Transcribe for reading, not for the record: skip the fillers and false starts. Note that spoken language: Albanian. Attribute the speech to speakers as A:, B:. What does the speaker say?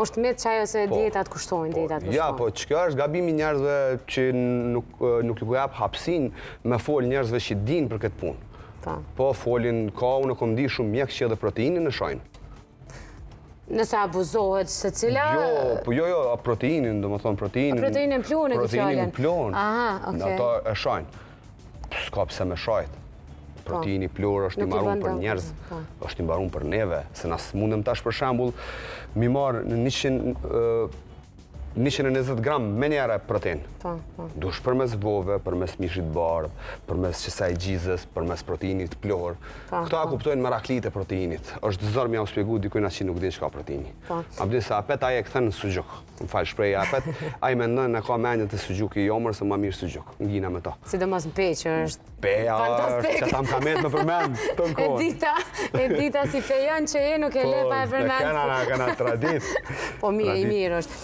A: është mit që ajo se dietat kushtojnë, dietat kushtojnë.
B: Ja, po që kjo është gabimi njerëzve që nuk ju jap hapësin me fol njerëzve që din për këtë punë. Po folin, unë kom di shumë mjek që edhe proteinin e shojnë.
A: Nëse abuzohet se cila...
B: Jo, proteinin, do më thonë proteinin...
A: Proteinin plon e di fjallën.
B: Proteinin plon.
A: Aha, okej.
B: Ato e shojnë. S'ka pse me shojt. Proteini plur është i marrun për njerëz, është i marrun për neve, se na mundem tash për shembull mi marr në 120 gram me njëra protein. Dush përmes bove, përmes mishit bardh, përmes qësaj gjizës, përmes proteinit plor. Këta kuptojnë meraklit e proteinit. Është zor më u shpjegu dikujt që nuk din çka proteini. Abdi sa apet ai e kthen në sugjuk. Më fal shpreh apet, ai mendon në ka mendjet e sugjuki jomër se më mirë sugjuk. Ngina me to.
A: Sidomos në peqë është.
B: Peja, që tam kamet me përmend të kohë.
A: E dita si fejon që je nuk e le pa e përmend.
B: Kena tradit.
A: Po mirë, i mirë është.